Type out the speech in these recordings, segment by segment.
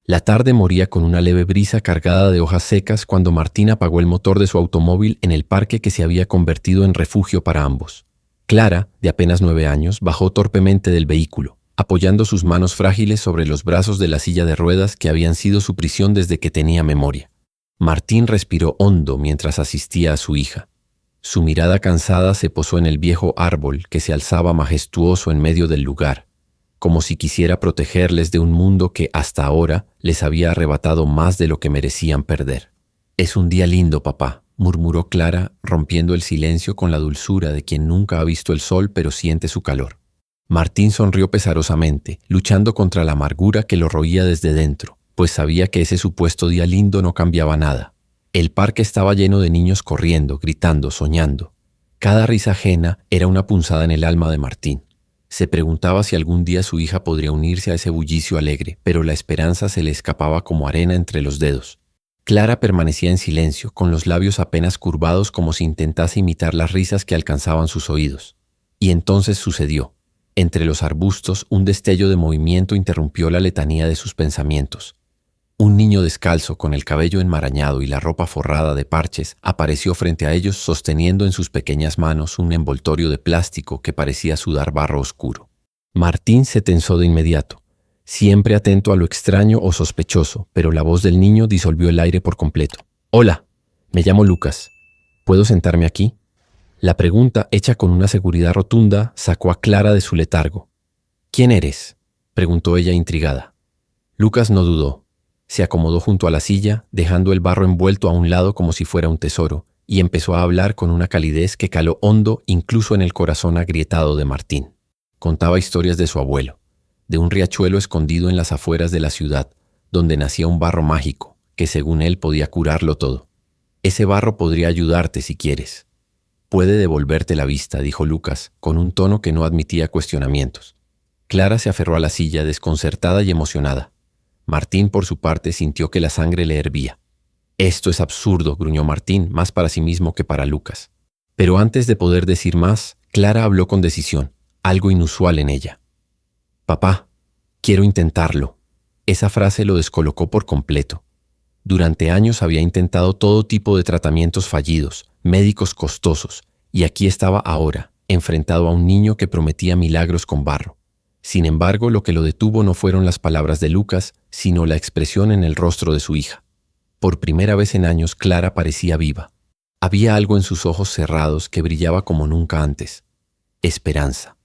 La tarde moría con una leve brisa cargada de hojas secas cuando Martín apagó el motor de su automóvil en el parque que se había convertido en refugio para ambos. Clara, de apenas 9 años, bajó torpemente del vehículo, apoyando sus manos frágiles sobre los brazos de la silla de ruedas que habían sido su prisión desde que tenía memoria. Martín respiró hondo mientras asistía a su hija. Su mirada cansada se posó en el viejo árbol que se alzaba majestuoso en medio del lugar, como si quisiera protegerles de un mundo que hasta ahora les había arrebatado más de lo que merecían perder. «Es un día lindo, papá», murmuró Clara, rompiendo el silencio con la dulzura de quien nunca ha visto el sol pero siente su calor. Martín sonrió pesarosamente, luchando contra la amargura que lo roía desde dentro, pues sabía que ese supuesto día lindo no cambiaba nada. El parque estaba lleno de niños corriendo, gritando, soñando. Cada risa ajena era una punzada en el alma de Martín. Se preguntaba si algún día su hija podría unirse a ese bullicio alegre, pero la esperanza se le escapaba como arena entre los dedos. Clara permanecía en silencio, con los labios apenas curvados como si intentase imitar las risas que alcanzaban sus oídos. Y entonces sucedió. Entre los arbustos, un destello de movimiento interrumpió la letanía de sus pensamientos. Un niño descalzo, con el cabello enmarañado y la ropa forrada de parches, apareció frente a ellos sosteniendo en sus pequeñas manos un envoltorio de plástico que parecía sudar barro oscuro. Martín se tensó de inmediato, siempre atento a lo extraño o sospechoso, pero la voz del niño disolvió el aire por completo. «Hola, me llamo Lucas. ¿Puedo sentarme aquí?» La pregunta, hecha con una seguridad rotunda, sacó a Clara de su letargo. «¿Quién eres?», preguntó ella intrigada. Lucas no dudó. Se acomodó junto a la silla, dejando el barro envuelto a un lado como si fuera un tesoro, y empezó a hablar con una calidez que caló hondo incluso en el corazón agrietado de Martín. Contaba historias de su abuelo, de un riachuelo escondido en las afueras de la ciudad, donde nacía un barro mágico, que según él podía curarlo todo. «Ese barro podría ayudarte si quieres. Puede devolverte la vista», dijo Lucas, con un tono que no admitía cuestionamientos. Clara se aferró a la silla, desconcertada y emocionada. Martín, por su parte, sintió que la sangre le hervía. «Esto es absurdo», gruñó Martín, más para sí mismo que para Lucas. Pero antes de poder decir más, Clara habló con decisión, algo inusual en ella. «Papá, quiero intentarlo». Esa frase lo descolocó por completo. Durante años había intentado todo tipo de tratamientos fallidos, médicos costosos, y aquí estaba ahora, enfrentado a un niño que prometía milagros con barro. Sin embargo, lo que lo detuvo no fueron las palabras de Lucas, sino la expresión en el rostro de su hija. Por primera vez en años, Clara parecía viva. Había algo en sus ojos cerrados que brillaba como nunca antes. Esperanza.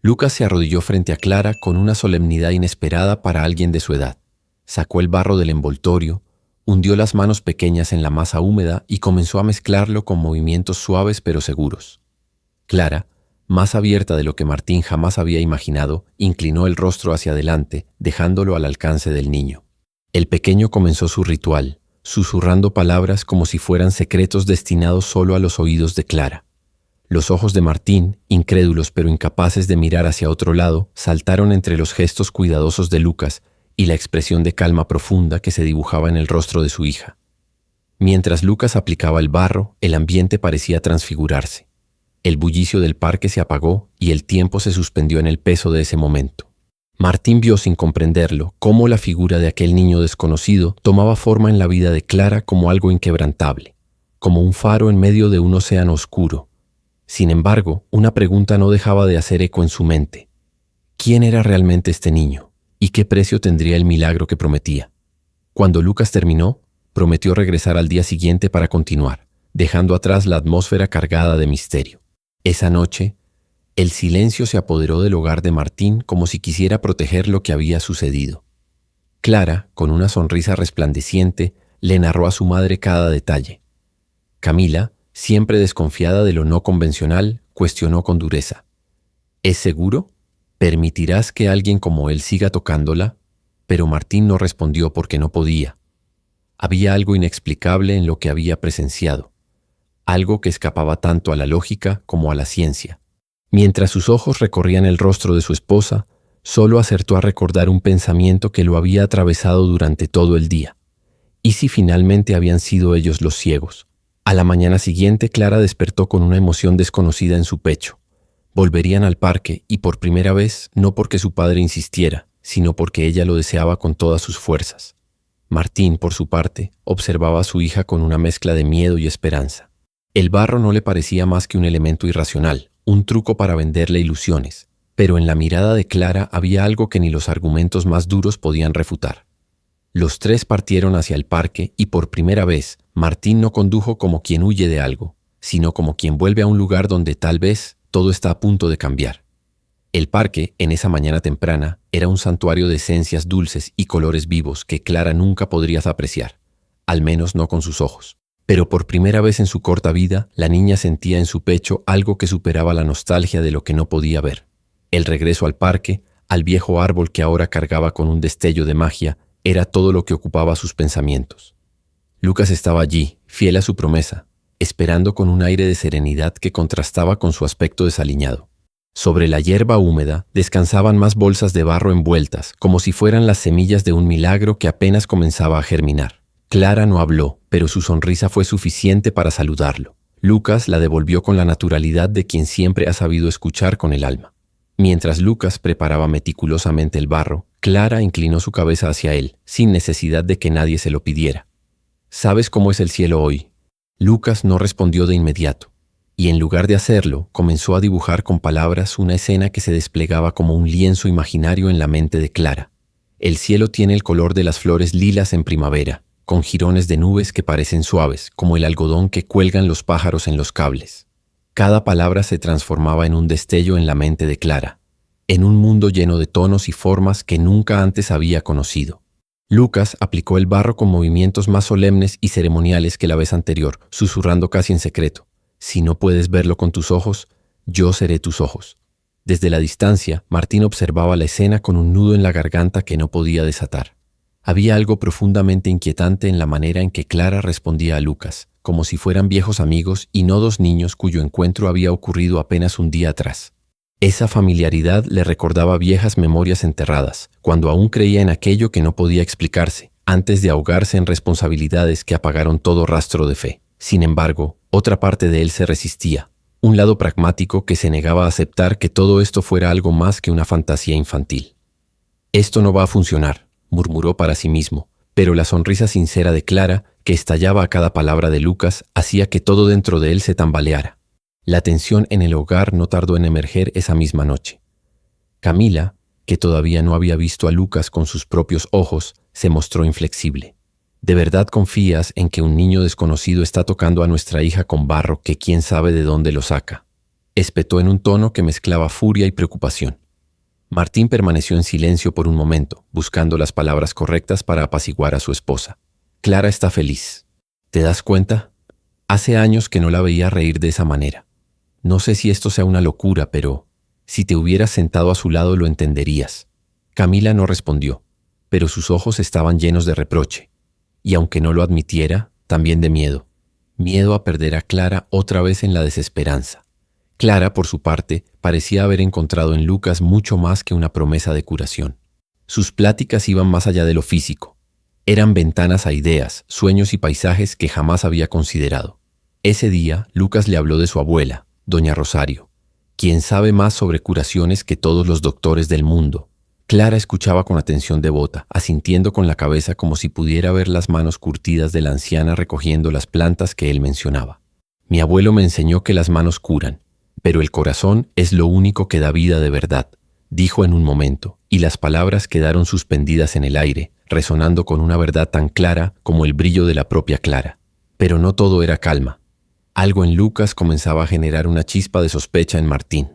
Lucas se arrodilló frente a Clara con una solemnidad inesperada para alguien de su edad. Sacó el barro del envoltorio, hundió las manos pequeñas en la masa húmeda y comenzó a mezclarlo con movimientos suaves pero seguros. Clara, más abierta de lo que Martín jamás había imaginado, inclinó el rostro hacia adelante, dejándolo al alcance del niño. El pequeño comenzó su ritual, susurrando palabras como si fueran secretos destinados solo a los oídos de Clara. Los ojos de Martín, incrédulos pero incapaces de mirar hacia otro lado, saltaron entre los gestos cuidadosos de Lucas y la expresión de calma profunda que se dibujaba en el rostro de su hija. Mientras Lucas aplicaba el barro, el ambiente parecía transfigurarse. El bullicio del parque se apagó y el tiempo se suspendió en el peso de ese momento. Martín vio sin comprenderlo cómo la figura de aquel niño desconocido tomaba forma en la vida de Clara como algo inquebrantable, como un faro en medio de un océano oscuro. Sin embargo, una pregunta no dejaba de hacer eco en su mente. ¿Quién era realmente este niño? ¿Y qué precio tendría el milagro que prometía? Cuando Lucas terminó, prometió regresar al día siguiente para continuar, dejando atrás la atmósfera cargada de misterio. Esa noche, el silencio se apoderó del hogar de Martín como si quisiera proteger lo que había sucedido. Clara, con una sonrisa resplandeciente, le narró a su madre cada detalle. Camila, siempre desconfiada de lo no convencional, cuestionó con dureza. ¿Es seguro? ¿Permitirás que alguien como él siga tocándola? Pero Martín no respondió porque no podía. Había algo inexplicable en lo que había presenciado. Algo que escapaba tanto a la lógica como a la ciencia. Mientras sus ojos recorrían el rostro de su esposa, solo acertó a recordar un pensamiento que lo había atravesado durante todo el día. ¿Y si finalmente habían sido ellos los ciegos? A la mañana siguiente, Clara despertó con una emoción desconocida en su pecho. Volverían al parque y por primera vez, no porque su padre insistiera, sino porque ella lo deseaba con todas sus fuerzas. Martín, por su parte, observaba a su hija con una mezcla de miedo y esperanza. El barro no le parecía más que un elemento irracional, un truco para venderle ilusiones, pero en la mirada de Clara había algo que ni los argumentos más duros podían refutar. Los tres partieron hacia el parque y por primera vez, Martín no condujo como quien huye de algo, sino como quien vuelve a un lugar donde tal vez todo está a punto de cambiar. El parque, en esa mañana temprana, era un santuario de esencias dulces y colores vivos que Clara nunca podría apreciar, al menos no con sus ojos. Pero por primera vez en su corta vida, la niña sentía en su pecho algo que superaba la nostalgia de lo que no podía ver. El regreso al parque, al viejo árbol que ahora cargaba con un destello de magia, era todo lo que ocupaba sus pensamientos. Lucas estaba allí, fiel a su promesa, esperando con un aire de serenidad que contrastaba con su aspecto desaliñado. Sobre la hierba húmeda descansaban más bolsas de barro envueltas, como si fueran las semillas de un milagro que apenas comenzaba a germinar. Clara no habló, pero su sonrisa fue suficiente para saludarlo. Lucas la devolvió con la naturalidad de quien siempre ha sabido escuchar con el alma. Mientras Lucas preparaba meticulosamente el barro, Clara inclinó su cabeza hacia él, sin necesidad de que nadie se lo pidiera. ¿Sabes cómo es el cielo hoy? Lucas no respondió de inmediato, y en lugar de hacerlo, comenzó a dibujar con palabras una escena que se desplegaba como un lienzo imaginario en la mente de Clara. El cielo tiene el color de las flores lilas en primavera, con jirones de nubes que parecen suaves, como el algodón que cuelgan los pájaros en los cables. Cada palabra se transformaba en un destello en la mente de Clara, en un mundo lleno de tonos y formas que nunca antes había conocido. Lucas aplicó el barro con movimientos más solemnes y ceremoniales que la vez anterior, susurrando casi en secreto: «Si no puedes verlo con tus ojos, yo seré tus ojos». Desde la distancia, Martín observaba la escena con un nudo en la garganta que no podía desatar. Había algo profundamente inquietante en la manera en que Clara respondía a Lucas, como si fueran viejos amigos y no dos niños cuyo encuentro había ocurrido apenas un día atrás. Esa familiaridad le recordaba viejas memorias enterradas, cuando aún creía en aquello que no podía explicarse, antes de ahogarse en responsabilidades que apagaron todo rastro de fe. Sin embargo, otra parte de él se resistía, un lado pragmático que se negaba a aceptar que todo esto fuera algo más que una fantasía infantil. «Esto no va a funcionar», murmuró para sí mismo, pero la sonrisa sincera de Clara, que estallaba a cada palabra de Lucas, hacía que todo dentro de él se tambaleara. La tensión en el hogar no tardó en emerger esa misma noche. Camila, que todavía no había visto a Lucas con sus propios ojos, se mostró inflexible. ¿De verdad confías en que un niño desconocido está tocando a nuestra hija con barro que quién sabe de dónde lo saca?, espetó en un tono que mezclaba furia y preocupación. Martín permaneció en silencio por un momento, buscando las palabras correctas para apaciguar a su esposa. «Clara está feliz. ¿Te das cuenta? Hace años que no la veía reír de esa manera. No sé si esto sea una locura, pero si te hubieras sentado a su lado lo entenderías». Camila no respondió, pero sus ojos estaban llenos de reproche, y aunque no lo admitiera, también de miedo. Miedo a perder a Clara otra vez en la desesperanza. Clara, por su parte, parecía haber encontrado en Lucas mucho más que una promesa de curación. Sus pláticas iban más allá de lo físico. Eran ventanas a ideas, sueños y paisajes que jamás había considerado. Ese día, Lucas le habló de su abuela, doña Rosario, quien sabe más sobre curaciones que todos los doctores del mundo. Clara escuchaba con atención devota, asintiendo con la cabeza como si pudiera ver las manos curtidas de la anciana recogiendo las plantas que él mencionaba. «Mi abuelo me enseñó que las manos curan, pero el corazón es lo único que da vida de verdad», dijo en un momento, y las palabras quedaron suspendidas en el aire, resonando con una verdad tan clara como el brillo de la propia Clara. Pero no todo era calma. Algo en Lucas comenzaba a generar una chispa de sospecha en Martín.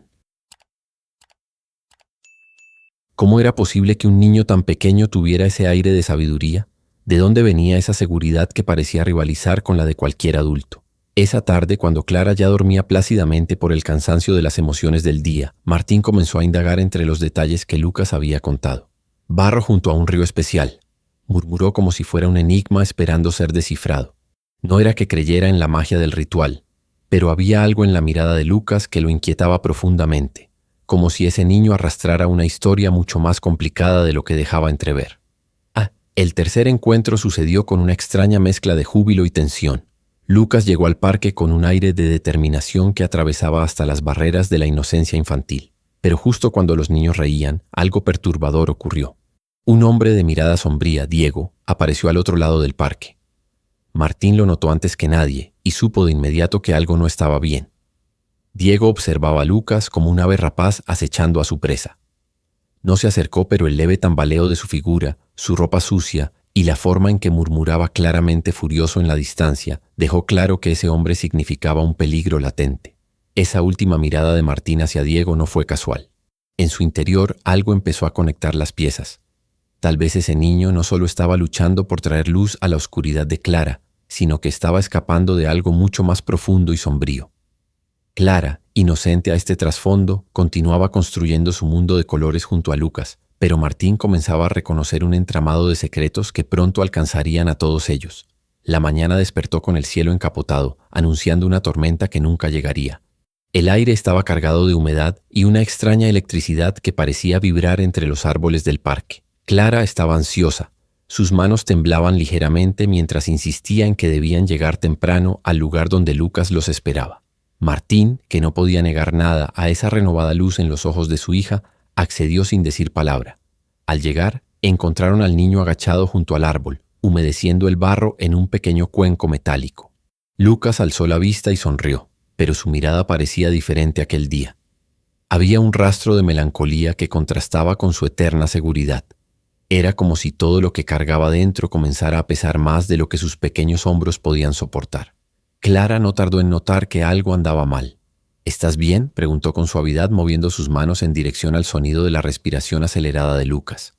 ¿Cómo era posible que un niño tan pequeño tuviera ese aire de sabiduría? ¿De dónde venía esa seguridad que parecía rivalizar con la de cualquier adulto? Esa tarde, cuando Clara ya dormía plácidamente por el cansancio de las emociones del día, Martín comenzó a indagar entre los detalles que Lucas había contado. «Barro junto a un río especial», murmuró como si fuera un enigma esperando ser descifrado. No era que creyera en la magia del ritual, pero había algo en la mirada de Lucas que lo inquietaba profundamente, como si ese niño arrastrara una historia mucho más complicada de lo que dejaba entrever. El tercer encuentro sucedió con una extraña mezcla de júbilo y tensión. Lucas llegó al parque con un aire de determinación que atravesaba hasta las barreras de la inocencia infantil. Pero justo cuando los niños reían, algo perturbador ocurrió. Un hombre de mirada sombría, Diego, apareció al otro lado del parque. Martín lo notó antes que nadie y supo de inmediato que algo no estaba bien. Diego observaba a Lucas como un ave rapaz acechando a su presa. No se acercó, pero el leve tambaleo de su figura, su ropa sucia y la forma en que murmuraba claramente furioso en la distancia dejó claro que ese hombre significaba un peligro latente. Esa última mirada de Martín hacia Diego no fue casual. En su interior algo empezó a conectar las piezas. Tal vez ese niño no solo estaba luchando por traer luz a la oscuridad de Clara, sino que estaba escapando de algo mucho más profundo y sombrío. Clara, inocente a este trasfondo, continuaba construyendo su mundo de colores junto a Lucas, pero Martín comenzaba a reconocer un entramado de secretos que pronto alcanzarían a todos ellos. La mañana despertó con el cielo encapotado, anunciando una tormenta que nunca llegaría. El aire estaba cargado de humedad y una extraña electricidad que parecía vibrar entre los árboles del parque. Clara estaba ansiosa. Sus manos temblaban ligeramente mientras insistía en que debían llegar temprano al lugar donde Lucas los esperaba. Martín, que no podía negar nada a esa renovada luz en los ojos de su hija, accedió sin decir palabra. Al llegar, encontraron al niño agachado junto al árbol, humedeciendo el barro en un pequeño cuenco metálico. Lucas alzó la vista y sonrió, pero su mirada parecía diferente aquel día. Había un rastro de melancolía que contrastaba con su eterna seguridad. Era como si todo lo que cargaba dentro comenzara a pesar más de lo que sus pequeños hombros podían soportar. Clara no tardó en notar que algo andaba mal. ¿Estás bien?, preguntó con suavidad, moviendo sus manos en dirección al sonido de la respiración acelerada de Lucas.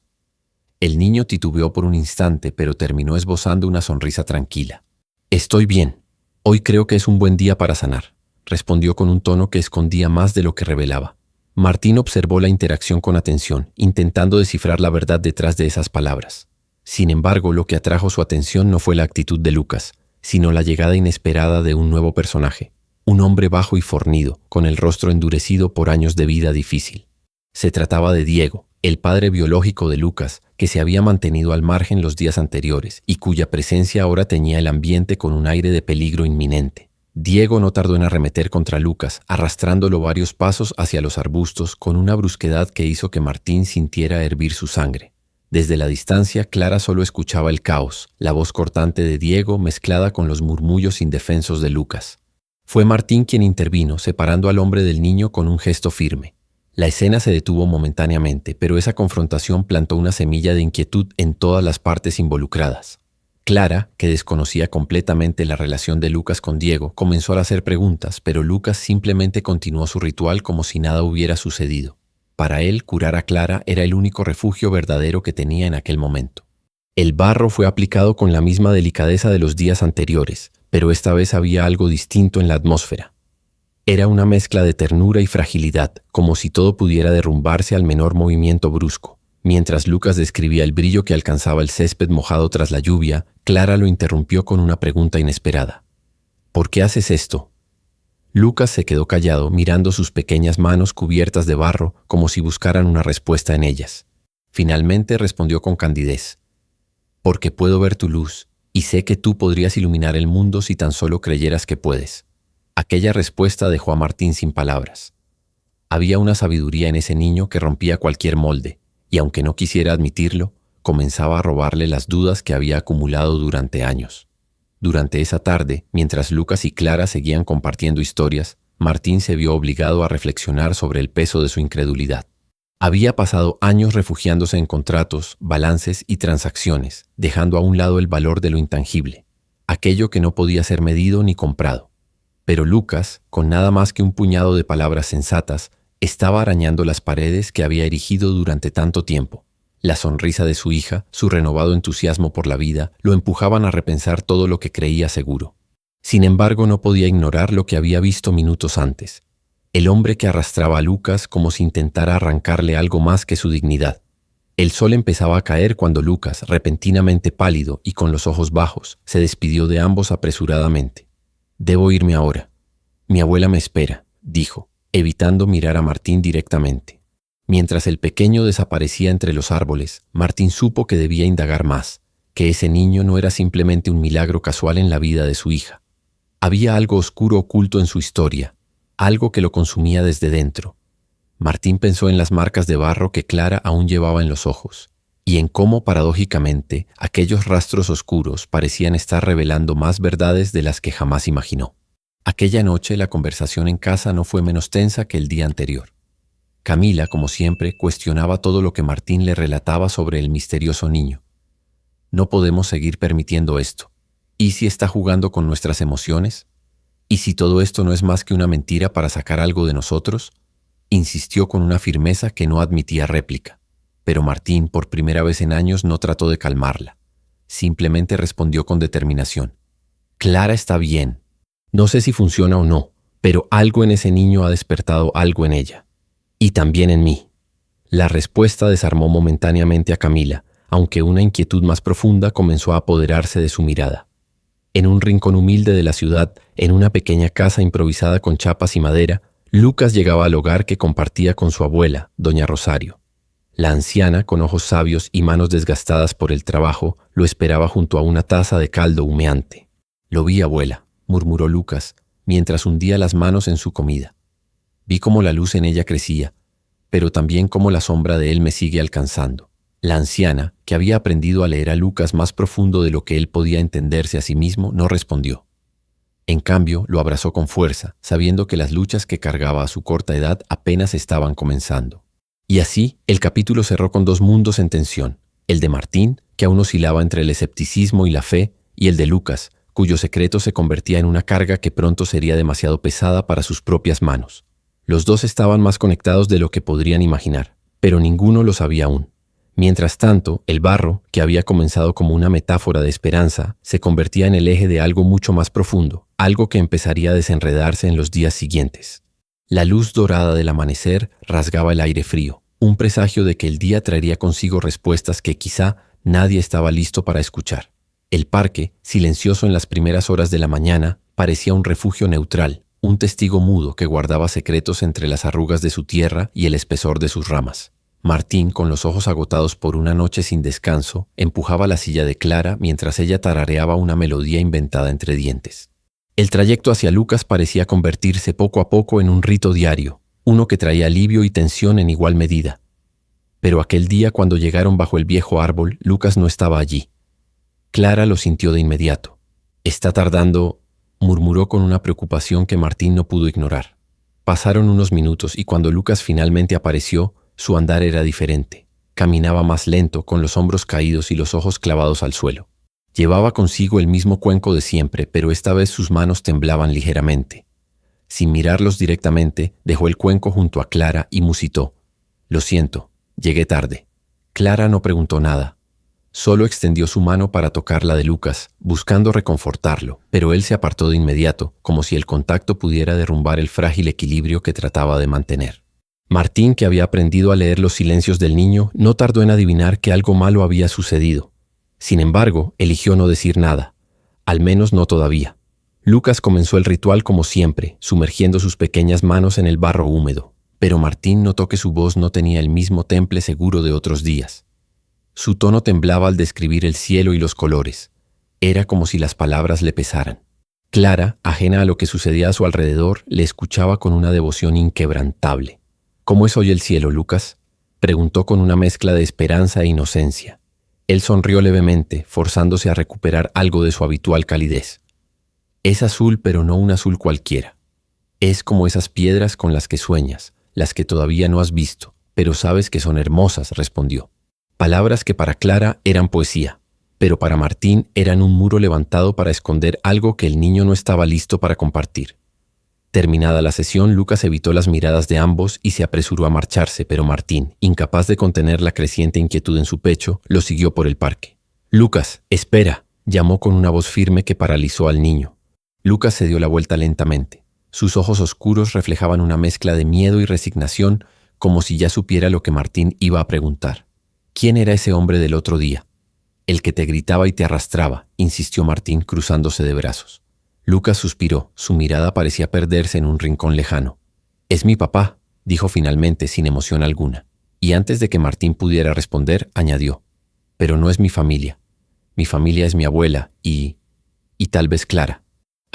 El niño titubeó por un instante, pero terminó esbozando una sonrisa tranquila. «Estoy bien. Hoy creo que es un buen día para sanar», respondió con un tono que escondía más de lo que revelaba. Martín observó la interacción con atención, intentando descifrar la verdad detrás de esas palabras. Sin embargo, lo que atrajo su atención no fue la actitud de Lucas, sino la llegada inesperada de un nuevo personaje, un hombre bajo y fornido, con el rostro endurecido por años de vida difícil. Se trataba de Diego, el padre biológico de Lucas, que se había mantenido al margen los días anteriores y cuya presencia ahora teñía el ambiente con un aire de peligro inminente. Diego no tardó en arremeter contra Lucas, arrastrándolo varios pasos hacia los arbustos con una brusquedad que hizo que Martín sintiera hervir su sangre. Desde la distancia, Clara solo escuchaba el caos, la voz cortante de Diego mezclada con los murmullos indefensos de Lucas. Fue Martín quien intervino, separando al hombre del niño con un gesto firme. La escena se detuvo momentáneamente, pero esa confrontación plantó una semilla de inquietud en todas las partes involucradas. Clara, que desconocía completamente la relación de Lucas con Diego, comenzó a hacer preguntas, pero Lucas simplemente continuó su ritual como si nada hubiera sucedido. Para él, curar a Clara era el único refugio verdadero que tenía en aquel momento. El barro fue aplicado con la misma delicadeza de los días anteriores, pero esta vez había algo distinto en la atmósfera. Era una mezcla de ternura y fragilidad, como si todo pudiera derrumbarse al menor movimiento brusco. Mientras Lucas describía el brillo que alcanzaba el césped mojado tras la lluvia, Clara lo interrumpió con una pregunta inesperada. «¿Por qué haces esto?». Lucas se quedó callado, mirando sus pequeñas manos cubiertas de barro como si buscaran una respuesta en ellas. Finalmente respondió con candidez. «Porque puedo ver tu luz, y sé que tú podrías iluminar el mundo si tan solo creyeras que puedes». Aquella respuesta dejó a Martín sin palabras. Había una sabiduría en ese niño que rompía cualquier molde, y aunque no quisiera admitirlo, comenzaba a robarle las dudas que había acumulado durante años. Durante esa tarde, mientras Lucas y Clara seguían compartiendo historias, Martín se vio obligado a reflexionar sobre el peso de su incredulidad. Había pasado años refugiándose en contratos, balances y transacciones, dejando a un lado el valor de lo intangible, aquello que no podía ser medido ni comprado. Pero Lucas, con nada más que un puñado de palabras sensatas, estaba arañando las paredes que había erigido durante tanto tiempo. La sonrisa de su hija, su renovado entusiasmo por la vida, lo empujaban a repensar todo lo que creía seguro. Sin embargo, no podía ignorar lo que había visto minutos antes. El hombre que arrastraba a Lucas como si intentara arrancarle algo más que su dignidad. El sol empezaba a caer cuando Lucas, repentinamente pálido y con los ojos bajos, se despidió de ambos apresuradamente. «Debo irme ahora. Mi abuela me espera», dijo, evitando mirar a Martín directamente. Mientras el pequeño desaparecía entre los árboles, Martín supo que debía indagar más, que ese niño no era simplemente un milagro casual en la vida de su hija. Había algo oscuro oculto en su historia, algo que lo consumía desde dentro. Martín pensó en las marcas de barro que Clara aún llevaba en los ojos, y en cómo, paradójicamente, aquellos rastros oscuros parecían estar revelando más verdades de las que jamás imaginó. Aquella noche la conversación en casa no fue menos tensa que el día anterior. Camila, como siempre, cuestionaba todo lo que Martín le relataba sobre el misterioso niño. No podemos seguir permitiendo esto. ¿Y si está jugando con nuestras emociones? ¿Y si todo esto no es más que una mentira para sacar algo de nosotros? Insistió con una firmeza que no admitía réplica. Pero Martín, por primera vez en años, no trató de calmarla. Simplemente respondió con determinación. Clara está bien. No sé si funciona o no, pero algo en ese niño ha despertado algo en ella. Y también en mí. La respuesta desarmó momentáneamente a Camila, aunque una inquietud más profunda comenzó a apoderarse de su mirada. En un rincón humilde de la ciudad, en una pequeña casa improvisada con chapas y madera, Lucas llegaba al hogar que compartía con su abuela, doña Rosario. La anciana, con ojos sabios y manos desgastadas por el trabajo, lo esperaba junto a una taza de caldo humeante. «Lo vi, abuela», murmuró Lucas, mientras hundía las manos en su comida. Vi cómo la luz en ella crecía, pero también cómo la sombra de él me sigue alcanzando. La anciana, que había aprendido a leer a Lucas más profundo de lo que él podía entenderse a sí mismo, no respondió. En cambio, lo abrazó con fuerza, sabiendo que las luchas que cargaba a su corta edad apenas estaban comenzando. Y así, el capítulo cerró con dos mundos en tensión, el de Martín, que aún oscilaba entre el escepticismo y la fe, y el de Lucas, cuyo secreto se convertía en una carga que pronto sería demasiado pesada para sus propias manos. Los dos estaban más conectados de lo que podrían imaginar, pero ninguno lo sabía aún. Mientras tanto, el barro, que había comenzado como una metáfora de esperanza, se convertía en el eje de algo mucho más profundo, algo que empezaría a desenredarse en los días siguientes. La luz dorada del amanecer rasgaba el aire frío, un presagio de que el día traería consigo respuestas que quizá nadie estaba listo para escuchar. El parque, silencioso en las primeras horas de la mañana, parecía un refugio neutral, un testigo mudo que guardaba secretos entre las arrugas de su tierra y el espesor de sus ramas. Martín, con los ojos agotados por una noche sin descanso, empujaba la silla de Clara mientras ella tarareaba una melodía inventada entre dientes. El trayecto hacia Lucas parecía convertirse poco a poco en un rito diario, uno que traía alivio y tensión en igual medida. Pero aquel día, cuando llegaron bajo el viejo árbol, Lucas no estaba allí. Clara lo sintió de inmediato. «Está tardando», murmuró con una preocupación que Martín no pudo ignorar. Pasaron unos minutos y cuando Lucas finalmente apareció, su andar era diferente. Caminaba más lento, con los hombros caídos y los ojos clavados al suelo. Llevaba consigo el mismo cuenco de siempre, pero esta vez sus manos temblaban ligeramente. Sin mirarlos directamente, dejó el cuenco junto a Clara y musitó. «Lo siento, llegué tarde». Clara no preguntó nada. Solo extendió su mano para tocar la de Lucas, buscando reconfortarlo, pero él se apartó de inmediato, como si el contacto pudiera derrumbar el frágil equilibrio que trataba de mantener. Martín, que había aprendido a leer los silencios del niño, no tardó en adivinar que algo malo había sucedido. Sin embargo, eligió no decir nada, al menos no todavía. Lucas comenzó el ritual como siempre, sumergiendo sus pequeñas manos en el barro húmedo, pero Martín notó que su voz no tenía el mismo temple seguro de otros días. Su tono temblaba al describir el cielo y los colores. Era como si las palabras le pesaran. Clara, ajena a lo que sucedía a su alrededor, le escuchaba con una devoción inquebrantable. «¿Cómo es hoy el cielo, Lucas?», preguntó con una mezcla de esperanza e inocencia. Él sonrió levemente, forzándose a recuperar algo de su habitual calidez. «Es azul, pero no un azul cualquiera. Es como esas piedras con las que sueñas, las que todavía no has visto, pero sabes que son hermosas», respondió. Palabras que para Clara eran poesía, pero para Martín eran un muro levantado para esconder algo que el niño no estaba listo para compartir. Terminada la sesión, Lucas evitó las miradas de ambos y se apresuró a marcharse, pero Martín, incapaz de contener la creciente inquietud en su pecho, lo siguió por el parque. «Lucas, espera», llamó con una voz firme que paralizó al niño. Lucas se dio la vuelta lentamente. Sus ojos oscuros reflejaban una mezcla de miedo y resignación, como si ya supiera lo que Martín iba a preguntar. «¿Quién era ese hombre del otro día?» «El que te gritaba y te arrastraba», insistió Martín, cruzándose de brazos. Lucas suspiró, su mirada parecía perderse en un rincón lejano. «Es mi papá», dijo finalmente sin emoción alguna, y antes de que Martín pudiera responder, añadió: «Pero no es mi familia. Mi familia es mi abuela y tal vez Clara».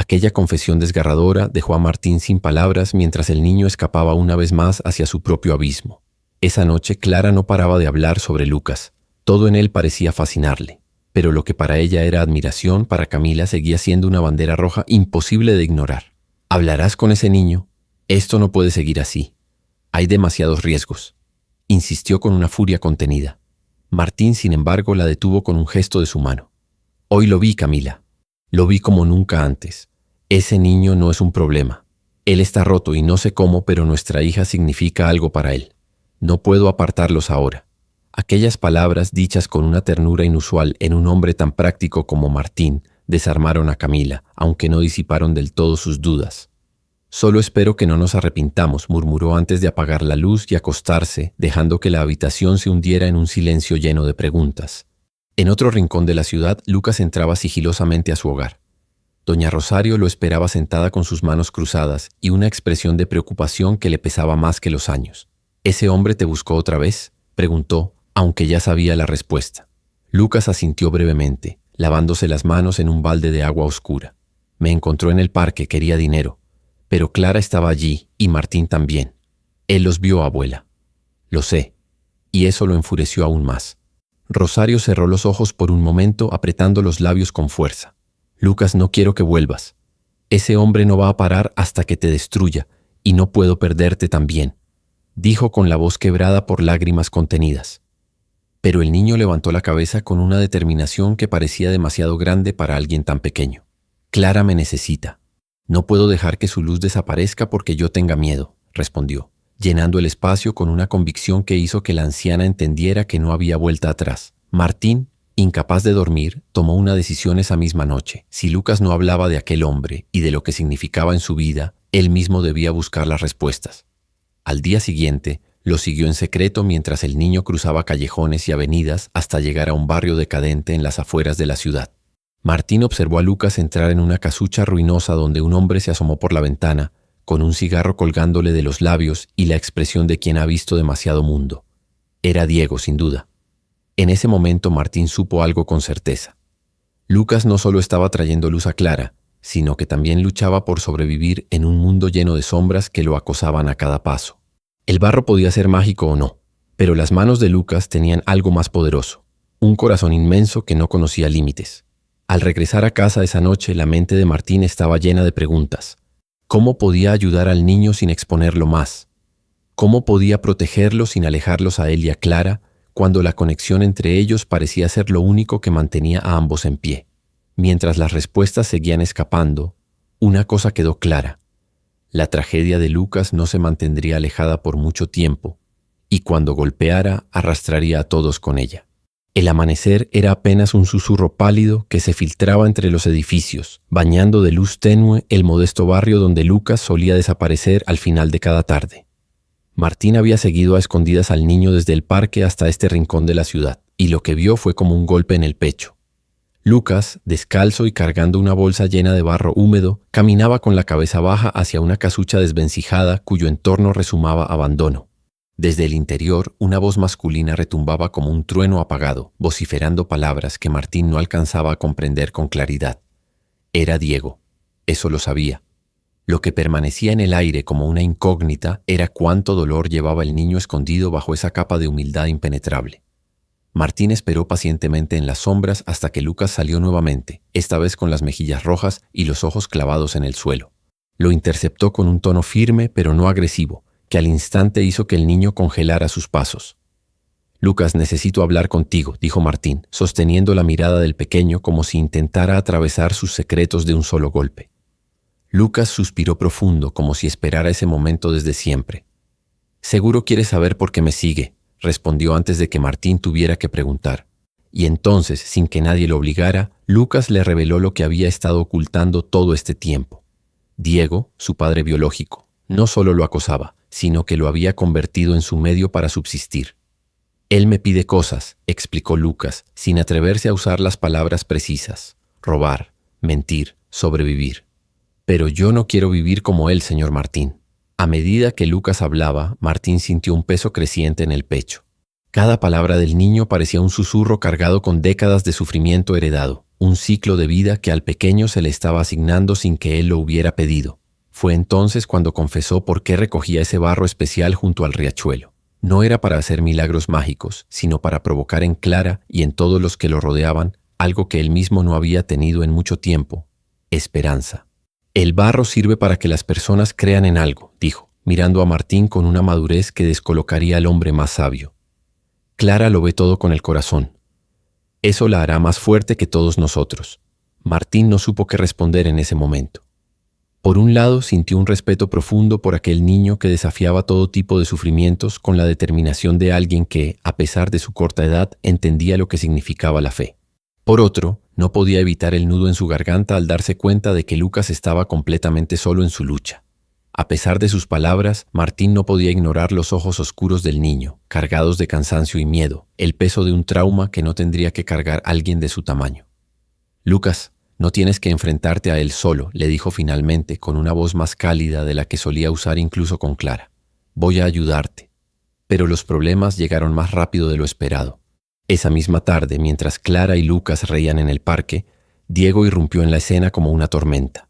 Aquella confesión desgarradora dejó a Martín sin palabras mientras el niño escapaba una vez más hacia su propio abismo. Esa noche Clara no paraba de hablar sobre Lucas. Todo en él parecía fascinarle, pero lo que para ella era admiración, para Camila seguía siendo una bandera roja imposible de ignorar. «¿Hablarás con ese niño? Esto no puede seguir así. Hay demasiados riesgos», insistió con una furia contenida. Martín, sin embargo, la detuvo con un gesto de su mano. «Hoy lo vi, Camila. Lo vi como nunca antes. Ese niño no es un problema. Él está roto y no sé cómo, pero nuestra hija significa algo para él. No puedo apartarlos ahora». Aquellas palabras, dichas con una ternura inusual en un hombre tan práctico como Martín, desarmaron a Camila, aunque no disiparon del todo sus dudas. «Solo espero que no nos arrepintamos», murmuró antes de apagar la luz y acostarse, dejando que la habitación se hundiera en un silencio lleno de preguntas. En otro rincón de la ciudad, Lucas entraba sigilosamente a su hogar. Doña Rosario lo esperaba sentada con sus manos cruzadas y una expresión de preocupación que le pesaba más que los años. «¿Ese hombre te buscó otra vez?», preguntó, aunque ya sabía la respuesta. Lucas asintió brevemente, lavándose las manos en un balde de agua oscura. «Me encontró en el parque, quería dinero. Pero Clara estaba allí y Martín también. Él los vio, abuela». «Lo sé». Y eso lo enfureció aún más. Rosario cerró los ojos por un momento, apretando los labios con fuerza. «Lucas, no quiero que vuelvas. Ese hombre no va a parar hasta que te destruya, y no puedo perderte también», dijo con la voz quebrada por lágrimas contenidas. Pero el niño levantó la cabeza con una determinación que parecía demasiado grande para alguien tan pequeño. «Clara me necesita. No puedo dejar que su luz desaparezca porque yo tenga miedo», respondió, llenando el espacio con una convicción que hizo que la anciana entendiera que no había vuelta atrás. Martín, incapaz de dormir, tomó una decisión esa misma noche. Si Lucas no hablaba de aquel hombre y de lo que significaba en su vida, él mismo debía buscar las respuestas. Al día siguiente, lo siguió en secreto mientras el niño cruzaba callejones y avenidas hasta llegar a un barrio decadente en las afueras de la ciudad. Martín observó a Lucas entrar en una casucha ruinosa donde un hombre se asomó por la ventana, con un cigarro colgándole de los labios y la expresión de quien ha visto demasiado mundo. Era Diego, sin duda. En ese momento Martín supo algo con certeza. Lucas no solo estaba trayendo luz a Clara, sino que también luchaba por sobrevivir en un mundo lleno de sombras que lo acosaban a cada paso. El barro podía ser mágico o no, pero las manos de Lucas tenían algo más poderoso, un corazón inmenso que no conocía límites. Al regresar a casa esa noche, la mente de Martín estaba llena de preguntas. ¿Cómo podía ayudar al niño sin exponerlo más? ¿Cómo podía protegerlo sin alejarlos a él y a Clara, cuando la conexión entre ellos parecía ser lo único que mantenía a ambos en pie? Mientras las respuestas seguían escapando, una cosa quedó clara. La tragedia de Lucas no se mantendría alejada por mucho tiempo, y cuando golpeara, arrastraría a todos con ella. El amanecer era apenas un susurro pálido que se filtraba entre los edificios, bañando de luz tenue el modesto barrio donde Lucas solía desaparecer al final de cada tarde. Martín había seguido a escondidas al niño desde el parque hasta este rincón de la ciudad, y lo que vio fue como un golpe en el pecho. Lucas, descalzo y cargando una bolsa llena de barro húmedo, caminaba con la cabeza baja hacia una casucha desvencijada cuyo entorno rezumaba abandono. Desde el interior, una voz masculina retumbaba como un trueno apagado, vociferando palabras que Martín no alcanzaba a comprender con claridad. Era Diego. Eso lo sabía. Lo que permanecía en el aire como una incógnita era cuánto dolor llevaba el niño escondido bajo esa capa de humildad impenetrable. Martín esperó pacientemente en las sombras hasta que Lucas salió nuevamente, esta vez con las mejillas rojas y los ojos clavados en el suelo. Lo interceptó con un tono firme pero no agresivo, que al instante hizo que el niño congelara sus pasos. «Lucas, necesito hablar contigo», dijo Martín, sosteniendo la mirada del pequeño como si intentara atravesar sus secretos de un solo golpe. Lucas suspiró profundo, como si esperara ese momento desde siempre. «Seguro quieres saber por qué me sigue», respondió antes de que Martín tuviera que preguntar. Y entonces, sin que nadie lo obligara, Lucas le reveló lo que había estado ocultando todo este tiempo. Diego, su padre biológico, no solo lo acosaba, sino que lo había convertido en su medio para subsistir. «Él me pide cosas», explicó Lucas, sin atreverse a usar las palabras precisas. «Robar, mentir, sobrevivir. Pero yo no quiero vivir como él, señor Martín». A medida que Lucas hablaba, Martín sintió un peso creciente en el pecho. Cada palabra del niño parecía un susurro cargado con décadas de sufrimiento heredado, un ciclo de vida que al pequeño se le estaba asignando sin que él lo hubiera pedido. Fue entonces cuando confesó por qué recogía ese barro especial junto al riachuelo. No era para hacer milagros mágicos, sino para provocar en Clara y en todos los que lo rodeaban algo que él mismo no había tenido en mucho tiempo: esperanza. El barro sirve para que las personas crean en algo, dijo, mirando a Martín con una madurez que descolocaría al hombre más sabio. Clara lo ve todo con el corazón. Eso la hará más fuerte que todos nosotros. Martín no supo qué responder en ese momento. Por un lado, sintió un respeto profundo por aquel niño que desafiaba todo tipo de sufrimientos con la determinación de alguien que, a pesar de su corta edad, entendía lo que significaba la fe. Por otro, no podía evitar el nudo en su garganta al darse cuenta de que Lucas estaba completamente solo en su lucha. A pesar de sus palabras, Martín no podía ignorar los ojos oscuros del niño, cargados de cansancio y miedo, el peso de un trauma que no tendría que cargar alguien de su tamaño. «Lucas, no tienes que enfrentarte a él solo», le dijo finalmente con una voz más cálida de la que solía usar incluso con Clara. «Voy a ayudarte». Pero los problemas llegaron más rápido de lo esperado. Esa misma tarde, mientras Clara y Lucas reían en el parque, Diego irrumpió en la escena como una tormenta.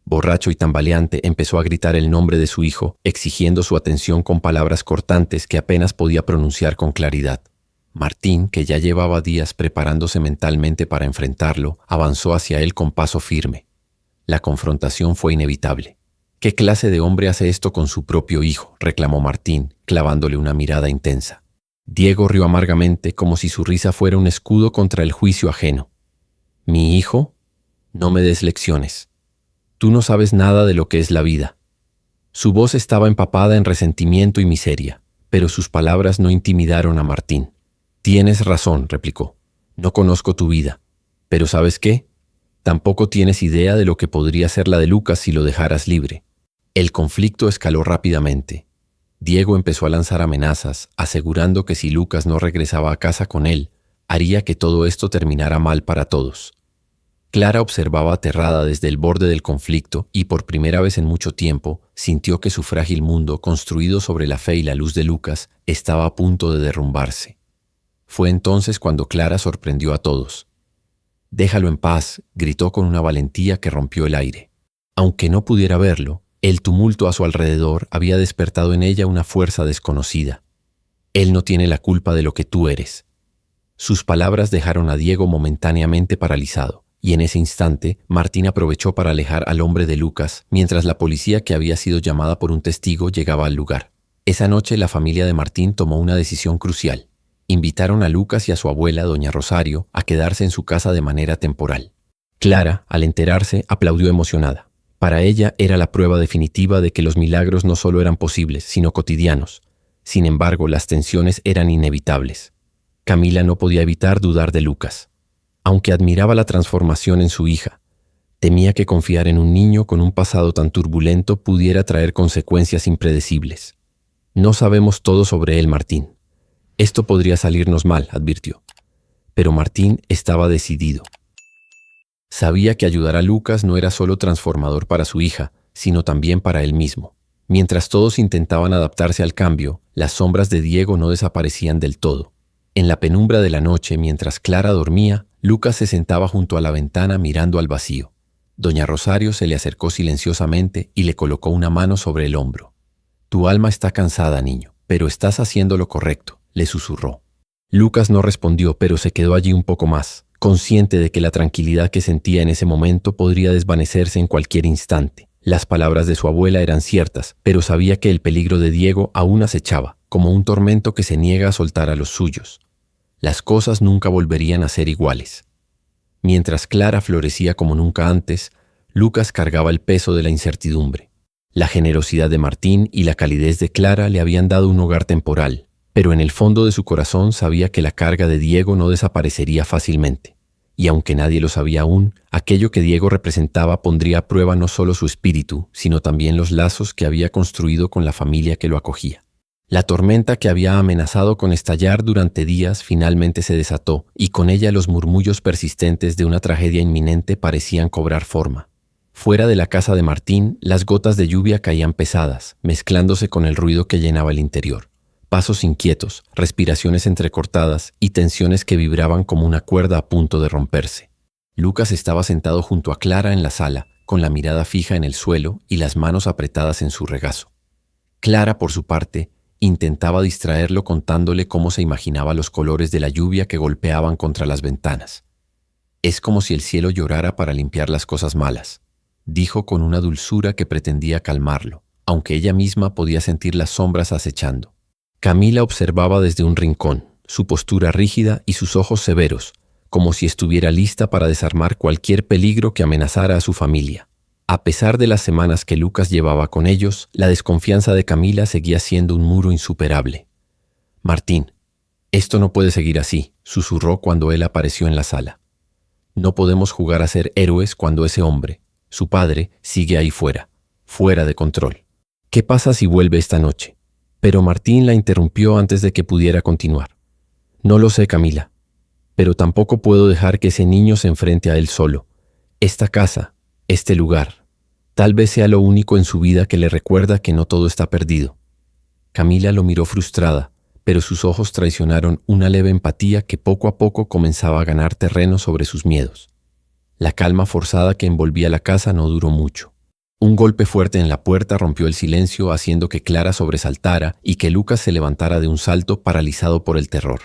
Borracho y tambaleante, empezó a gritar el nombre de su hijo, exigiendo su atención con palabras cortantes que apenas podía pronunciar con claridad. Martín, que ya llevaba días preparándose mentalmente para enfrentarlo, avanzó hacia él con paso firme. La confrontación fue inevitable. «¿Qué clase de hombre hace esto con su propio hijo?», reclamó Martín, clavándole una mirada intensa. Diego rió amargamente, como si su risa fuera un escudo contra el juicio ajeno. «¿Mi hijo? No me des lecciones. Tú no sabes nada de lo que es la vida». Su voz estaba empapada en resentimiento y miseria, pero sus palabras no intimidaron a Martín. «Tienes razón», replicó. «No conozco tu vida. Pero ¿sabes qué? Tampoco tienes idea de lo que podría ser la de Lucas si lo dejaras libre». El conflicto escaló rápidamente. Diego empezó a lanzar amenazas, asegurando que si Lucas no regresaba a casa con él, haría que todo esto terminara mal para todos. Clara observaba aterrada desde el borde del conflicto y por primera vez en mucho tiempo sintió que su frágil mundo, construido sobre la fe y la luz de Lucas, estaba a punto de derrumbarse. Fue entonces cuando Clara sorprendió a todos. «Déjalo en paz», gritó con una valentía que rompió el aire. Aunque no pudiera verlo, el tumulto a su alrededor había despertado en ella una fuerza desconocida. «Él no tiene la culpa de lo que tú eres». Sus palabras dejaron a Diego momentáneamente paralizado, y en ese instante Martín aprovechó para alejar al hombre de Lucas, mientras la policía que había sido llamada por un testigo llegaba al lugar. Esa noche la familia de Martín tomó una decisión crucial. Invitaron a Lucas y a su abuela, doña Rosario, a quedarse en su casa de manera temporal. Clara, al enterarse, aplaudió emocionada. Para ella era la prueba definitiva de que los milagros no solo eran posibles, sino cotidianos. Sin embargo, las tensiones eran inevitables. Camila no podía evitar dudar de Lucas. Aunque admiraba la transformación en su hija, temía que confiar en un niño con un pasado tan turbulento pudiera traer consecuencias impredecibles. «No sabemos todo sobre él, Martín. Esto podría salirnos mal», advirtió. Pero Martín estaba decidido. Sabía que ayudar a Lucas no era solo transformador para su hija, sino también para él mismo. Mientras todos intentaban adaptarse al cambio, las sombras de Diego no desaparecían del todo. En la penumbra de la noche, mientras Clara dormía, Lucas se sentaba junto a la ventana mirando al vacío. Doña Rosario se le acercó silenciosamente y le colocó una mano sobre el hombro. «Tu alma está cansada, niño, pero estás haciendo lo correcto», le susurró. Lucas no respondió, pero se quedó allí un poco más, consciente de que la tranquilidad que sentía en ese momento podría desvanecerse en cualquier instante. Las palabras de su abuela eran ciertas, pero sabía que el peligro de Diego aún acechaba, como un tormento que se niega a soltar a los suyos. Las cosas nunca volverían a ser iguales. Mientras Clara florecía como nunca antes, Lucas cargaba el peso de la incertidumbre. La generosidad de Martín y la calidez de Clara le habían dado un hogar temporal, pero en el fondo de su corazón sabía que la carga de Diego no desaparecería fácilmente. Y aunque nadie lo sabía aún, aquello que Diego representaba pondría a prueba no solo su espíritu, sino también los lazos que había construido con la familia que lo acogía. La tormenta que había amenazado con estallar durante días finalmente se desató, y con ella los murmullos persistentes de una tragedia inminente parecían cobrar forma. Fuera de la casa de Martín, las gotas de lluvia caían pesadas, mezclándose con el ruido que llenaba el interior. Pasos inquietos, respiraciones entrecortadas y tensiones que vibraban como una cuerda a punto de romperse. Lucas estaba sentado junto a Clara en la sala, con la mirada fija en el suelo y las manos apretadas en su regazo. Clara, por su parte, intentaba distraerlo contándole cómo se imaginaba los colores de la lluvia que golpeaban contra las ventanas. «Es como si el cielo llorara para limpiar las cosas malas», dijo con una dulzura que pretendía calmarlo, aunque ella misma podía sentir las sombras acechando. Camila observaba desde un rincón, su postura rígida y sus ojos severos, como si estuviera lista para desarmar cualquier peligro que amenazara a su familia. A pesar de las semanas que Lucas llevaba con ellos, la desconfianza de Camila seguía siendo un muro insuperable. «Martín, esto no puede seguir así», susurró cuando él apareció en la sala. «No podemos jugar a ser héroes cuando ese hombre, su padre, sigue ahí fuera, fuera de control. ¿Qué pasa si vuelve esta noche?». Pero Martín la interrumpió antes de que pudiera continuar. «No lo sé, Camila, pero tampoco puedo dejar que ese niño se enfrente a él solo. Esta casa, este lugar, tal vez sea lo único en su vida que le recuerda que no todo está perdido». Camila lo miró frustrada, pero sus ojos traicionaron una leve empatía que poco a poco comenzaba a ganar terreno sobre sus miedos. La calma forzada que envolvía la casa no duró mucho. Un golpe fuerte en la puerta rompió el silencio, haciendo que Clara sobresaltara y que Lucas se levantara de un salto, paralizado por el terror.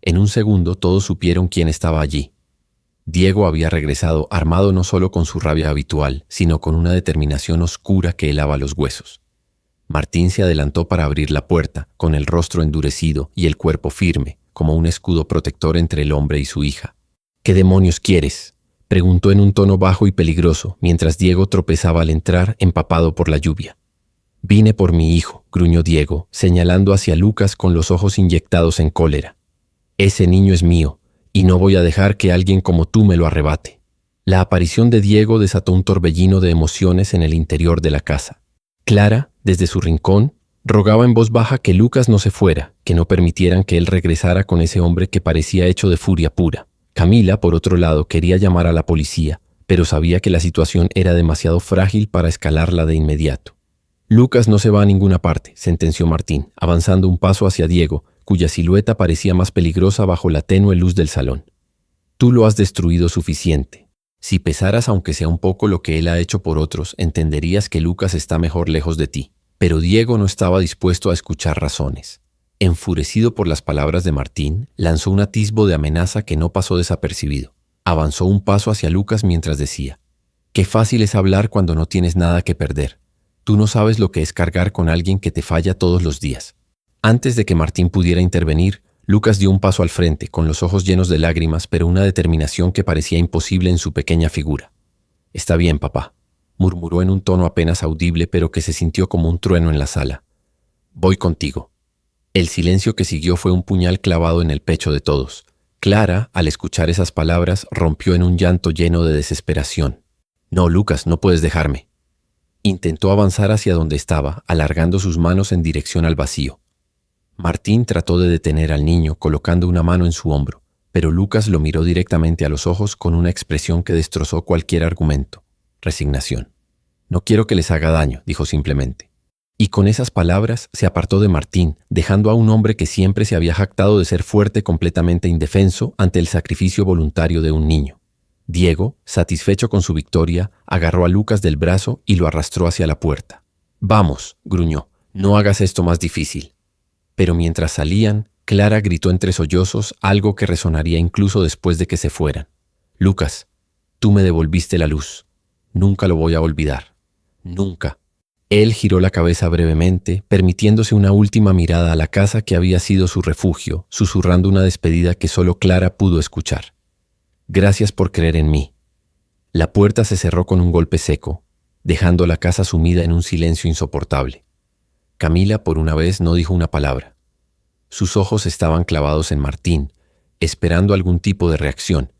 En un segundo todos supieron quién estaba allí. Diego había regresado, armado no solo con su rabia habitual, sino con una determinación oscura que helaba los huesos. Martín se adelantó para abrir la puerta, con el rostro endurecido y el cuerpo firme, como un escudo protector entre el hombre y su hija. «¿Qué demonios quieres?», preguntó en un tono bajo y peligroso, mientras Diego tropezaba al entrar, empapado por la lluvia. «Vine por mi hijo», gruñó Diego, señalando hacia Lucas con los ojos inyectados en cólera. «Ese niño es mío, y no voy a dejar que alguien como tú me lo arrebate». La aparición de Diego desató un torbellino de emociones en el interior de la casa. Clara, desde su rincón, rogaba en voz baja que Lucas no se fuera, que no permitieran que él regresara con ese hombre que parecía hecho de furia pura. Camila, por otro lado, quería llamar a la policía, pero sabía que la situación era demasiado frágil para escalarla de inmediato. «Lucas no se va a ninguna parte», sentenció Martín, avanzando un paso hacia Diego, cuya silueta parecía más peligrosa bajo la tenue luz del salón. «Tú lo has destruido suficiente. Si pesaras aunque sea un poco lo que él ha hecho por otros, entenderías que Lucas está mejor lejos de ti». Pero Diego no estaba dispuesto a escuchar razones. Enfurecido por las palabras de Martín, lanzó un atisbo de amenaza que no pasó desapercibido. Avanzó un paso hacia Lucas mientras decía: «Qué fácil es hablar cuando no tienes nada que perder. Tú no sabes lo que es cargar con alguien que te falla todos los días». Antes de que Martín pudiera intervenir, Lucas dio un paso al frente, con los ojos llenos de lágrimas, pero una determinación que parecía imposible en su pequeña figura. «Está bien, papá», murmuró en un tono apenas audible, pero que se sintió como un trueno en la sala. «Voy contigo». El silencio que siguió fue un puñal clavado en el pecho de todos. Clara, al escuchar esas palabras, rompió en un llanto lleno de desesperación. «No, Lucas, no puedes dejarme». Intentó avanzar hacia donde estaba, alargando sus manos en dirección al vacío. Martín trató de detener al niño, colocando una mano en su hombro, pero Lucas lo miró directamente a los ojos con una expresión que destrozó cualquier argumento. Resignación. «No quiero que les haga daño», dijo simplemente. Y con esas palabras se apartó de Martín, dejando a un hombre que siempre se había jactado de ser fuerte completamente indefenso ante el sacrificio voluntario de un niño. Diego, satisfecho con su victoria, agarró a Lucas del brazo y lo arrastró hacia la puerta. «Vamos», gruñó, «no hagas esto más difícil». Pero mientras salían, Clara gritó entre sollozos algo que resonaría incluso después de que se fueran. «Lucas, tú me devolviste la luz. Nunca lo voy a olvidar. Nunca». Él giró la cabeza brevemente, permitiéndose una última mirada a la casa que había sido su refugio, susurrando una despedida que solo Clara pudo escuchar. «Gracias por creer en mí». La puerta se cerró con un golpe seco, dejando la casa sumida en un silencio insoportable. Camila, por una vez, no dijo una palabra. Sus ojos estaban clavados en Martín, esperando algún tipo de reacción,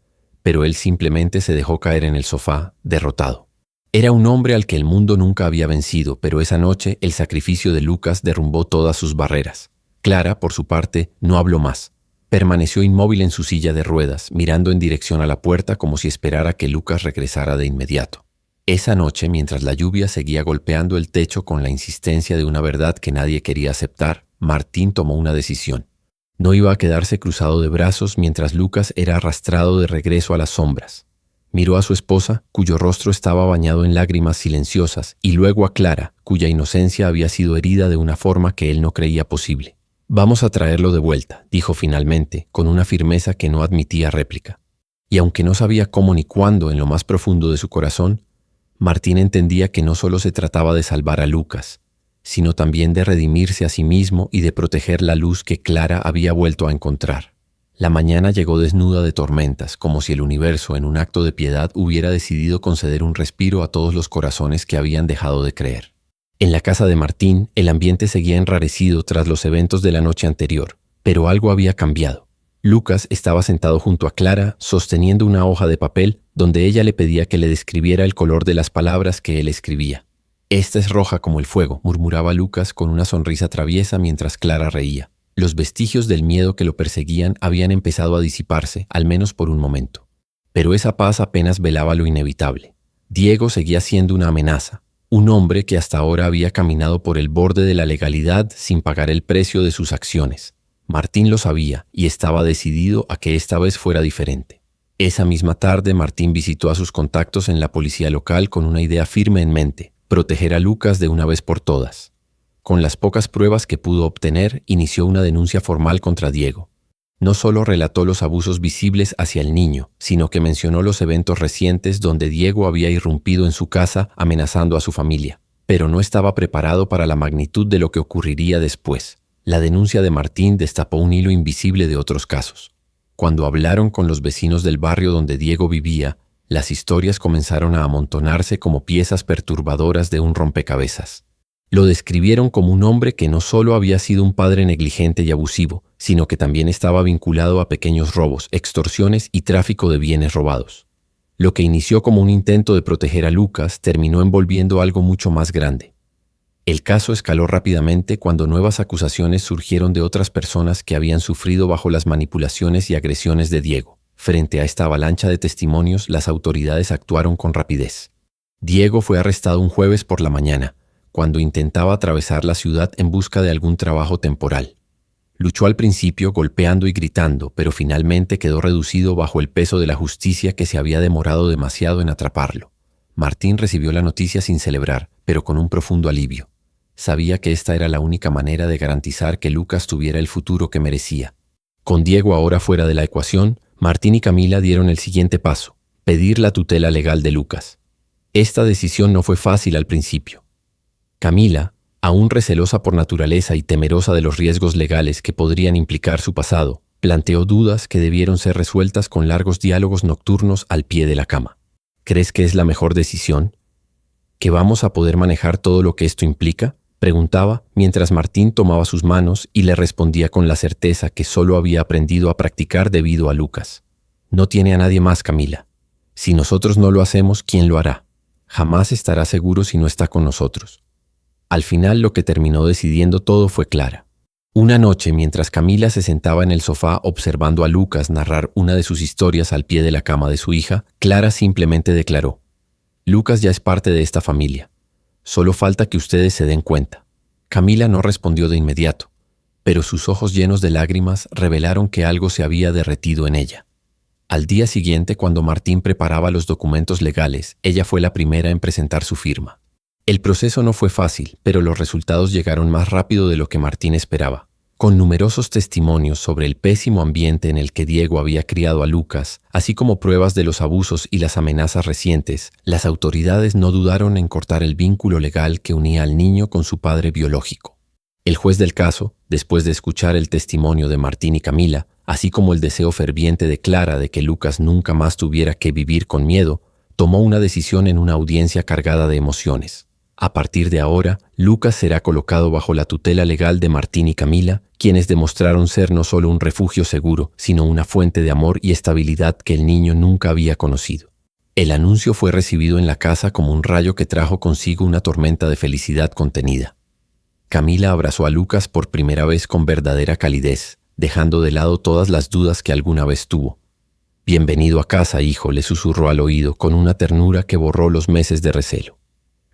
pero él simplemente se dejó caer en el sofá, derrotado. Era un hombre al que el mundo nunca había vencido, pero esa noche el sacrificio de Lucas derrumbó todas sus barreras. Clara, por su parte, no habló más. Permaneció inmóvil en su silla de ruedas, mirando en dirección a la puerta como si esperara que Lucas regresara de inmediato. Esa noche, mientras la lluvia seguía golpeando el techo con la insistencia de una verdad que nadie quería aceptar, Martín tomó una decisión. No iba a quedarse cruzado de brazos mientras Lucas era arrastrado de regreso a las sombras. Miró a su esposa, cuyo rostro estaba bañado en lágrimas silenciosas, y luego a Clara, cuya inocencia había sido herida de una forma que él no creía posible. «Vamos a traerlo de vuelta», dijo finalmente, con una firmeza que no admitía réplica. Y aunque no sabía cómo ni cuándo en lo más profundo de su corazón, Martín entendía que no solo se trataba de salvar a Lucas, sino también de redimirse a sí mismo y de proteger la luz que Clara había vuelto a encontrar. La mañana llegó desnuda de tormentas, como si el universo, en un acto de piedad, hubiera decidido conceder un respiro a todos los corazones que habían dejado de creer. En la casa de Martín, el ambiente seguía enrarecido tras los eventos de la noche anterior, pero algo había cambiado. Lucas estaba sentado junto a Clara, sosteniendo una hoja de papel donde ella le pedía que le describiera el color de las palabras que él escribía. «Esta es roja como el fuego», murmuraba Lucas con una sonrisa traviesa mientras Clara reía. Los vestigios del miedo que lo perseguían habían empezado a disiparse, al menos por un momento. Pero esa paz apenas velaba lo inevitable. Diego seguía siendo una amenaza, un hombre que hasta ahora había caminado por el borde de la legalidad sin pagar el precio de sus acciones. Martín lo sabía y estaba decidido a que esta vez fuera diferente. Esa misma tarde, Martín visitó a sus contactos en la policía local con una idea firme en mente: proteger a Lucas de una vez por todas. Con las pocas pruebas que pudo obtener, inició una denuncia formal contra Diego. No solo relató los abusos visibles hacia el niño, sino que mencionó los eventos recientes donde Diego había irrumpido en su casa amenazando a su familia. Pero no estaba preparado para la magnitud de lo que ocurriría después. La denuncia de Martín destapó un hilo invisible de otros casos. Cuando hablaron con los vecinos del barrio donde Diego vivía, las historias comenzaron a amontonarse como piezas perturbadoras de un rompecabezas. Lo describieron como un hombre que no solo había sido un padre negligente y abusivo, sino que también estaba vinculado a pequeños robos, extorsiones y tráfico de bienes robados. Lo que inició como un intento de proteger a Lucas terminó envolviendo algo mucho más grande. El caso escaló rápidamente cuando nuevas acusaciones surgieron de otras personas que habían sufrido bajo las manipulaciones y agresiones de Diego. Frente a esta avalancha de testimonios, las autoridades actuaron con rapidez. Diego fue arrestado un jueves por la mañana, cuando intentaba atravesar la ciudad en busca de algún trabajo temporal. Luchó al principio golpeando y gritando, pero finalmente quedó reducido bajo el peso de la justicia que se había demorado demasiado en atraparlo. Martín recibió la noticia sin celebrar, pero con un profundo alivio. Sabía que esta era la única manera de garantizar que Lucas tuviera el futuro que merecía. Con Diego ahora fuera de la ecuación, Martín y Camila dieron el siguiente paso: pedir la tutela legal de Lucas. Esta decisión no fue fácil al principio. Camila, aún recelosa por naturaleza y temerosa de los riesgos legales que podrían implicar su pasado, planteó dudas que debieron ser resueltas con largos diálogos nocturnos al pie de la cama. ¿Crees que es la mejor decisión? ¿Que vamos a poder manejar todo lo que esto implica?, preguntaba mientras Martín tomaba sus manos y le respondía con la certeza que solo había aprendido a practicar debido a Lucas. No tiene a nadie más, Camila. Si nosotros no lo hacemos, ¿quién lo hará? Jamás estará seguro si no está con nosotros. Al final, lo que terminó decidiendo todo fue Clara. Una noche, mientras Camila se sentaba en el sofá observando a Lucas narrar una de sus historias al pie de la cama de su hija, Clara simplemente declaró: «Lucas ya es parte de esta familia. Solo falta que ustedes se den cuenta». Camila no respondió de inmediato, pero sus ojos llenos de lágrimas revelaron que algo se había derretido en ella. Al día siguiente, cuando Martín preparaba los documentos legales, ella fue la primera en presentar su firma. El proceso no fue fácil, pero los resultados llegaron más rápido de lo que Martín esperaba. Con numerosos testimonios sobre el pésimo ambiente en el que Diego había criado a Lucas, así como pruebas de los abusos y las amenazas recientes, las autoridades no dudaron en cortar el vínculo legal que unía al niño con su padre biológico. El juez del caso, después de escuchar el testimonio de Martín y Camila, así como el deseo ferviente de Clara de que Lucas nunca más tuviera que vivir con miedo, tomó una decisión en una audiencia cargada de emociones. A partir de ahora, Lucas será colocado bajo la tutela legal de Martín y Camila, quienes demostraron ser no solo un refugio seguro, sino una fuente de amor y estabilidad que el niño nunca había conocido. El anuncio fue recibido en la casa como un rayo que trajo consigo una tormenta de felicidad contenida. Camila abrazó a Lucas por primera vez con verdadera calidez, dejando de lado todas las dudas que alguna vez tuvo. «Bienvenido a casa, hijo», le susurró al oído con una ternura que borró los meses de recelo.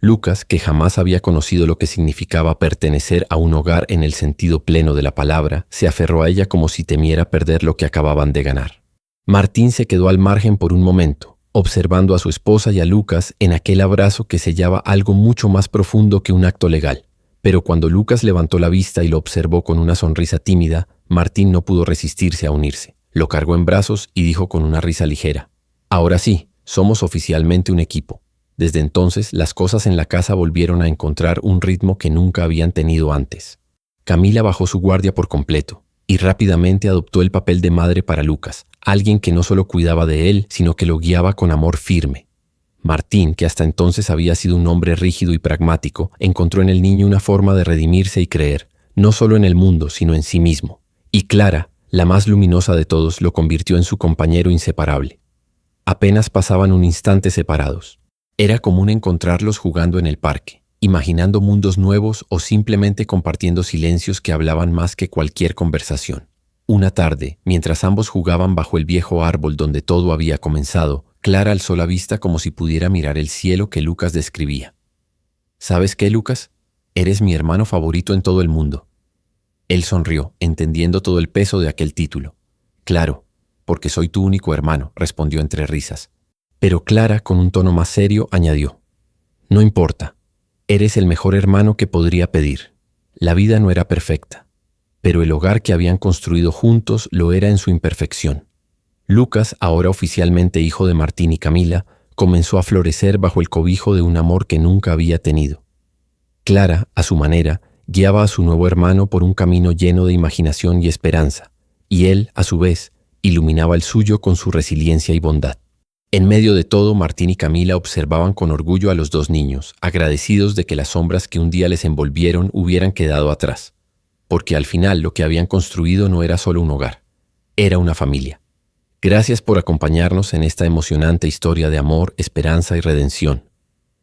Lucas, que jamás había conocido lo que significaba pertenecer a un hogar en el sentido pleno de la palabra, se aferró a ella como si temiera perder lo que acababan de ganar. Martín se quedó al margen por un momento, observando a su esposa y a Lucas en aquel abrazo que sellaba algo mucho más profundo que un acto legal. Pero cuando Lucas levantó la vista y lo observó con una sonrisa tímida, Martín no pudo resistirse a unirse. Lo cargó en brazos y dijo con una risa ligera: «Ahora sí, somos oficialmente un equipo». Desde entonces, las cosas en la casa volvieron a encontrar un ritmo que nunca habían tenido antes. Camila bajó su guardia por completo y rápidamente adoptó el papel de madre para Lucas, alguien que no solo cuidaba de él, sino que lo guiaba con amor firme. Martín, que hasta entonces había sido un hombre rígido y pragmático, encontró en el niño una forma de redimirse y creer, no solo en el mundo, sino en sí mismo. Y Clara, la más luminosa de todos, lo convirtió en su compañero inseparable. Apenas pasaban un instante separados. Era común encontrarlos jugando en el parque, imaginando mundos nuevos o simplemente compartiendo silencios que hablaban más que cualquier conversación. Una tarde, mientras ambos jugaban bajo el viejo árbol donde todo había comenzado, Clara alzó la vista como si pudiera mirar el cielo que Lucas describía. «¿Sabes qué, Lucas? Eres mi hermano favorito en todo el mundo». Él sonrió, entendiendo todo el peso de aquel título. «Claro, porque soy tu único hermano», respondió entre risas. Pero Clara, con un tono más serio, añadió: «No importa, eres el mejor hermano que podría pedir». La vida no era perfecta, pero el hogar que habían construido juntos lo era en su imperfección. Lucas, ahora oficialmente hijo de Martín y Camila, comenzó a florecer bajo el cobijo de un amor que nunca había tenido. Clara, a su manera, guiaba a su nuevo hermano por un camino lleno de imaginación y esperanza, y él, a su vez, iluminaba el suyo con su resiliencia y bondad. En medio de todo, Martín y Camila observaban con orgullo a los dos niños, agradecidos de que las sombras que un día les envolvieron hubieran quedado atrás, porque al final lo que habían construido no era solo un hogar, era una familia. Gracias por acompañarnos en esta emocionante historia de amor, esperanza y redención.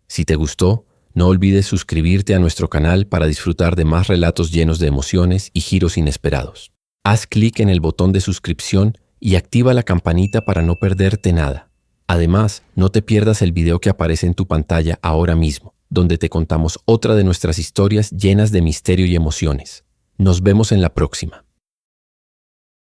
Si te gustó, no olvides suscribirte a nuestro canal para disfrutar de más relatos llenos de emociones y giros inesperados. Haz clic en el botón de suscripción y activa la campanita para no perderte nada. Además, no te pierdas el video que aparece en tu pantalla ahora mismo, donde te contamos otra de nuestras historias llenas de misterio y emociones. Nos vemos en la próxima.